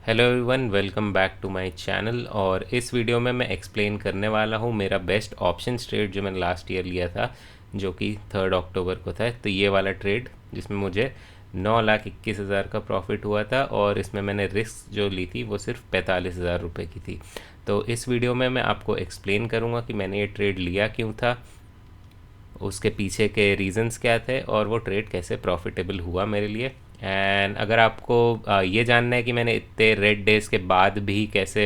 Hello everyone, welcome back to my channel. और इस video में मैं एक्सप्लेन करने वाला हूँ मेरा बेस्ट ऑप्शन ट्रेड जो मैंने लास्ट ईयर लिया था, जो कि 3 अक्टूबर को था। तो ये वाला ट्रेड जिसमें मुझे 9,21,000 का प्रॉफिट हुआ था और इसमें मैंने रिस्क जो ली थी वो सिर्फ 45,000 रुपये की थी। तो इस वीडियो में मैं आपको एक्सप्लेन करूँगा कि मैंने ये ट्रेड लिया क्यों था, उसके पीछे के रीजंस क्या थे और वो ट्रेड कैसे प्रॉफिटेबल हुआ मेरे लिए। एंड अगर आपको ये जानना है कि मैंने इतने रेड डेज के बाद भी कैसे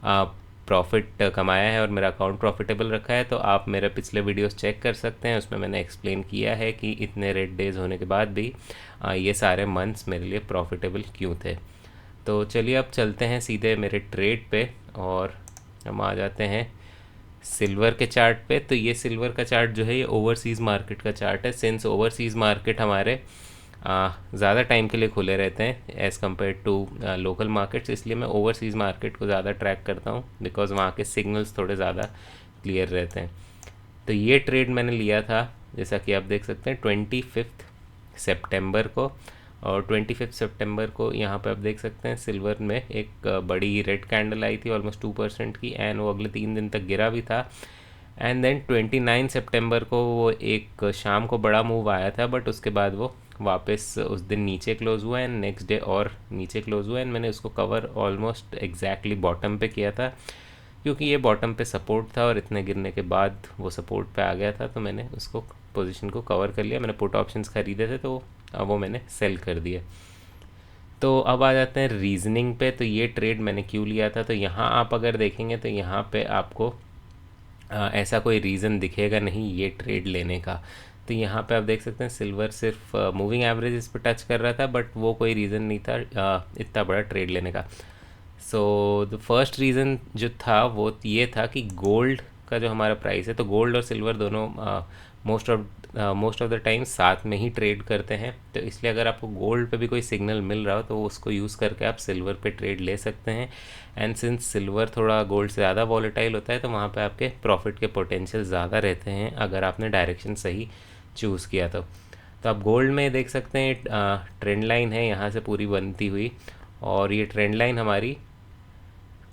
प्रॉफिट कमाया है और मेरा अकाउंट प्रॉफिटेबल रखा है, तो आप मेरे पिछले वीडियोस चेक कर सकते हैं। उसमें मैंने एक्सप्लेन किया है कि इतने रेड डेज होने के बाद भी ये सारे मंथ्स मेरे लिए प्रॉफिटेबल क्यों थे। तो चलिए अब चलते हैं सीधे मेरे ट्रेड पे और हम आ जाते हैं सिल्वर के चार्ट पे। तो ये सिल्वर का चार्ट जो है ये ओवरसीज़ मार्केट का चार्ट है। सिंस ओवरसीज़ मार्केट हमारे ज़्यादा टाइम के लिए खुले रहते हैं as compare to local markets, इसलिए मैं ओवरसीज़ मार्केट को ज़्यादा ट्रैक करता हूँ बिकॉज़ वहाँ के सिग्नल्स थोड़े ज़्यादा क्लियर रहते हैं। तो ये ट्रेड मैंने लिया था, जैसा कि आप देख सकते हैं, 25 सितंबर को। और 25 सितंबर को यहाँ पे आप देख सकते हैं सिल्वर में एक बड़ी रेड कैंडल आई थी ऑलमोस्ट 2% की, एंड वो अगले 3 दिन तक गिरा भी था। एंड देन 29 सितंबर को वो एक शाम को बड़ा मूव आया था, बट उसके बाद वो वापस उस दिन नीचे क्लोज हुआ एंड नेक्स्ट डे और नीचे क्लोज हुआ। एंड मैंने उसको कवर ऑलमोस्ट एग्जैक्टली बॉटम पे किया था, क्योंकि ये बॉटम पे सपोर्ट था और इतने गिरने के बाद वो सपोर्ट पे आ गया था, तो मैंने उसको पोजीशन को कवर कर लिया। मैंने पुट ऑप्शंस खरीदे थे तो वो मैंने सेल कर दिए। तो अब आ जाते हैं रीजनिंग पे। तो ये ट्रेड मैंने क्यों लिया था, तो यहाँ आप अगर देखेंगे तो यहाँ पे आपको ऐसा कोई रीज़न दिखेगा नहीं ये ट्रेड लेने का। तो यहाँ पे आप देख सकते हैं सिल्वर सिर्फ मूविंग एवरेजेस पे टच कर रहा था, बट वो कोई रीज़न नहीं था इतना बड़ा ट्रेड लेने का। सो द फर्स्ट रीज़न जो था वो ये था कि गोल्ड का जो हमारा प्राइस है, तो गोल्ड और सिल्वर दोनों मोस्ट ऑफ द टाइम साथ में ही ट्रेड करते हैं। तो इसलिए अगर आपको गोल्ड पे भी कोई सिग्नल मिल रहा हो तो उसको यूज़ करके आप सिल्वर पे ट्रेड ले सकते हैं। एंड सिंस सिल्वर थोड़ा गोल्ड से ज़्यादा वॉलेटाइल होता है, तो वहाँ पे आपके प्रॉफिट के पोटेंशियल ज़्यादा रहते हैं अगर आपने डायरेक्शन सही चूज़ किया तो आप गोल्ड में देख सकते हैं ट्रेंड लाइन है यहाँ से पूरी बनती हुई, और ये ट्रेंड लाइन हमारी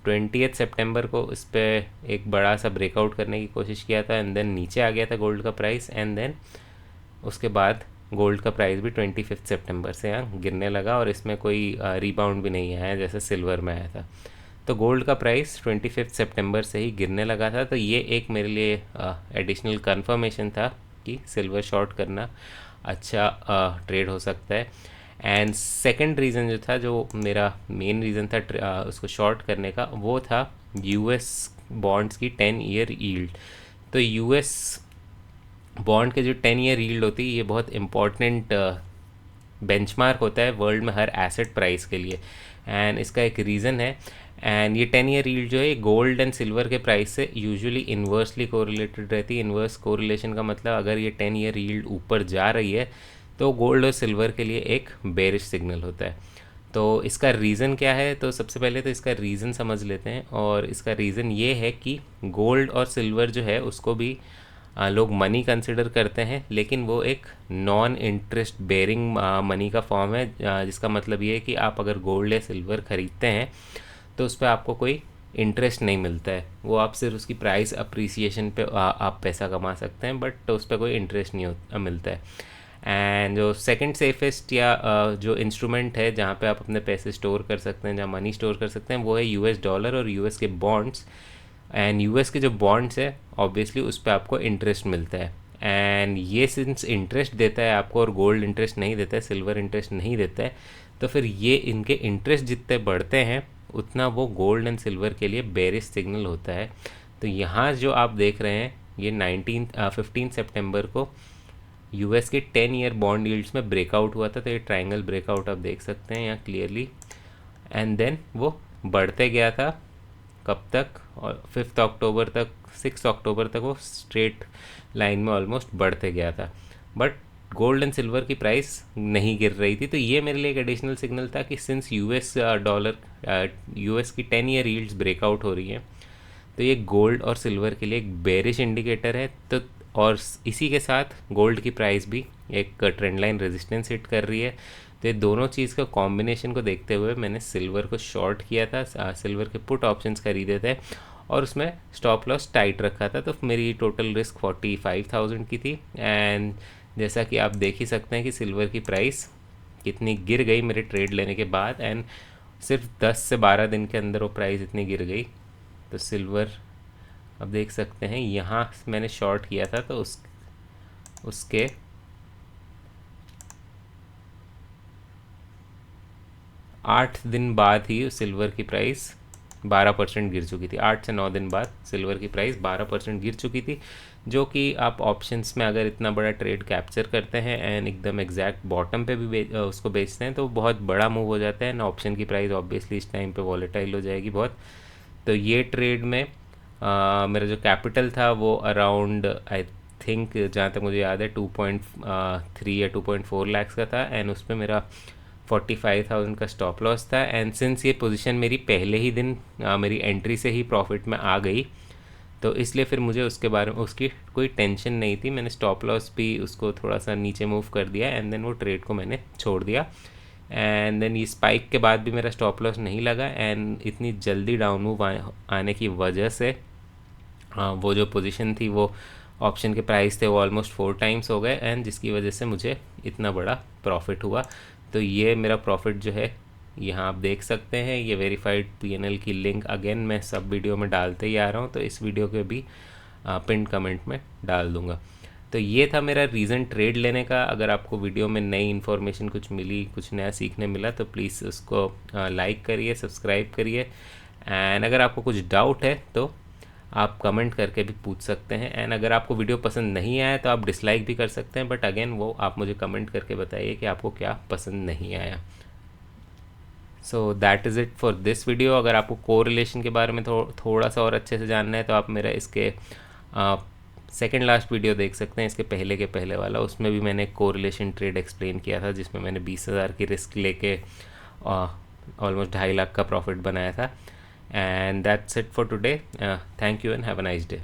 20 सितंबर को इस पर एक बड़ा सा ब्रेकआउट करने की कोशिश किया था एंड देन नीचे आ गया था गोल्ड का प्राइस। एंड देन उसके बाद गोल्ड का प्राइस भी 25 सितंबर से यहाँ गिरने लगा और इसमें कोई रीबाउंड भी नहीं आया जैसे सिल्वर में आया था। तो गोल्ड का प्राइस 25 सितंबर से ही गिरने लगा था। तो ये एक मेरे लिए एडिशनल कंफर्मेशन था कि सिल्वर शॉर्ट करना अच्छा ट्रेड हो सकता है। एंड सेकंड रीज़न जो था, जो मेरा मेन रीज़न था उसको शॉर्ट करने का, वो था यूएस बॉन्ड्स की 10 ईयर यील्ड। तो यूएस बॉन्ड के जो 10 ईयर यील्ड होती है ये बहुत इम्पॉर्टेंट बेंचमार्क होता है वर्ल्ड में हर एसेट प्राइस के लिए, एंड इसका एक रीज़न है। एंड ये 10 ईयर यील्ड जो है गोल्ड एंड सिल्वर के प्राइस से यूजुअली इन्वर्सली कोरिलेटेड रहती है। इन्वर्स कोरिलेशन का मतलब अगर ये 10 ईयर यील्ड ऊपर जा रही है तो गोल्ड और सिल्वर के लिए एक बेरिश सिग्नल होता है। तो इसका रीज़न क्या है, तो सबसे पहले तो इसका रीज़न समझ लेते हैं। और इसका रीज़न ये है कि गोल्ड और सिल्वर जो है उसको भी लोग मनी कंसिडर करते हैं, लेकिन वो एक नॉन इंटरेस्ट बेरिंग मनी का फॉर्म है, जिसका मतलब ये है कि आप अगर गोल्ड या सिल्वर ख़रीदते हैं तो उस पर आपको कोई इंटरेस्ट नहीं मिलता है। वो आप सिर्फ उसकी प्राइस अप्रिसिएशन पे आप पैसा कमा सकते हैं, बट उस पर कोई इंटरेस्ट नहीं मिलता है। एंड जो सेकंड सेफेस्ट या जो इंस्ट्रूमेंट है जहाँ पे आप अपने पैसे स्टोर कर सकते हैं, जहाँ मनी स्टोर कर सकते हैं, वो है यूएस डॉलर और यूएस के बॉन्ड्स। एंड यूएस के जो बॉन्ड्स है ऑब्वियसली उस पर आपको इंटरेस्ट मिलता है। एंड ये सिंस इंटरेस्ट देता है आपको और गोल्ड इंटरेस्ट नहीं देता है, सिल्वर इंटरेस्ट नहीं देता है, तो फिर ये इनके इंटरेस्ट जितने बढ़ते हैं उतना वो गोल्ड एंड सिल्वर के लिए बेरिश सिग्नल होता है। तो यहाँ जो आप देख रहे हैं ये 15 सितंबर को यूएस के 10 ईयर बॉन्ड यील्ड्स में ब्रेकआउट हुआ था। तो ये ट्रायंगल ब्रेकआउट आप देख सकते हैं यहाँ क्लियरली। एंड देन वो बढ़ते गया था कब तक, और 5 अक्टूबर तक, 6 अक्टूबर तक वो स्ट्रेट लाइन में ऑलमोस्ट बढ़ते गया था, बट गोल्ड एंड सिल्वर की प्राइस नहीं गिर रही थी। तो ये मेरे लिए एक एडिशनल सिग्नल था कि सिंस यूएस की 10 ईयर यील्ड्स ब्रेकआउट हो रही हैं, तो ये गोल्ड और सिल्वर के लिए एक बेरिश इंडिकेटर है। तो और इसी के साथ गोल्ड की प्राइस भी एक ट्रेंड लाइन रेजिस्टेंस हिट कर रही है। तो ये दोनों चीज़ का कॉम्बिनेशन को देखते हुए मैंने सिल्वर को शॉर्ट किया था, सिल्वर के पुट ऑप्शंस खरीदे थे और उसमें स्टॉप लॉस टाइट रखा था। तो मेरी टोटल रिस्क 45,000 की थी। एंड जैसा कि आप देख ही सकते हैं कि सिल्वर की प्राइस कितनी गिर गई मेरे ट्रेड लेने के बाद, एंड सिर्फ 10 से 12 दिन के अंदर वो प्राइस इतनी गिर गई। तो सिल्वर अब देख सकते हैं यहाँ मैंने शॉर्ट किया था, तो उसके 8 दिन बाद ही सिल्वर की प्राइस 12% गिर चुकी थी। 8 से 9 दिन बाद सिल्वर की प्राइस 12% गिर चुकी थी, जो कि आप ऑप्शंस में अगर इतना बड़ा ट्रेड कैप्चर करते हैं एंड एकदम एग्जैक्ट बॉटम पे भी उसको बेचते हैं तो बहुत बड़ा मूव हो जाता है एंड ऑप्शन की प्राइस ऑब्वियसली इस टाइम पे वॉलेटाइल हो जाएगी बहुत। तो ये ट्रेड में मेरा जो कैपिटल था वो अराउंड आई थिंक, जहाँ तक मुझे याद है 2.3 या 2.4 लाख का था एंड उस पर मेरा 45,000 का स्टॉप लॉस था। एंड सिंस ये पोजीशन मेरी पहले ही दिन मेरी एंट्री से ही प्रॉफिट में आ गई, तो इसलिए फिर मुझे उसके बारे में उसकी कोई टेंशन नहीं थी। मैंने स्टॉप लॉस भी उसको थोड़ा सा नीचे मूव कर दिया एंड देन वो ट्रेड को मैंने छोड़ दिया। एंड देन ये स्पाइक के बाद भी मेरा स्टॉप लॉस नहीं लगा एंड इतनी जल्दी डाउन मूव आने की वजह से वो जो पोजीशन थी वो ऑप्शन के प्राइस थे वो ऑलमोस्ट 4 टाइम्स हो गए एंड जिसकी वजह से मुझे इतना बड़ा प्रॉफिट हुआ। तो ये मेरा प्रॉफिट जो है यहाँ आप देख सकते हैं। ये वेरीफाइड पीएनएल की लिंक अगेन मैं सब वीडियो में डालते ही आ रहा हूँ, तो इस वीडियो के भी पिन कमेंट में डाल दूँगा। तो ये था मेरा रीज़न ट्रेड लेने का। अगर आपको वीडियो में नई इन्फॉर्मेशन कुछ मिली, कुछ नया सीखने मिला, तो प्लीज़ उसको लाइक करिए, सब्सक्राइब करिए। एंड अगर आपको कुछ डाउट है तो आप कमेंट करके भी पूछ सकते हैं। एंड अगर आपको वीडियो पसंद नहीं आया तो आप डिसलाइक भी कर सकते हैं, बट अगेन वो आप मुझे कमेंट करके बताइए कि आपको क्या पसंद नहीं आया। So that is it for this video. अगर आपको कोरिलेशन के बारे में थोड़ा सा और अच्छे से जानना है तो आप मेरा इसके सेकंड लास्ट वीडियो देख सकते हैं, इसके पहले के पहले वाला। उसमें भी मैंने कोरिलेशन ट्रेड एक्सप्लेन किया था, जिसमें मैंने 20,000 की रिस्क लेके ऑलमोस्ट 2.5 लाख का प्रॉफिट बनाया था। And that's it for today. Thank you and have a nice day.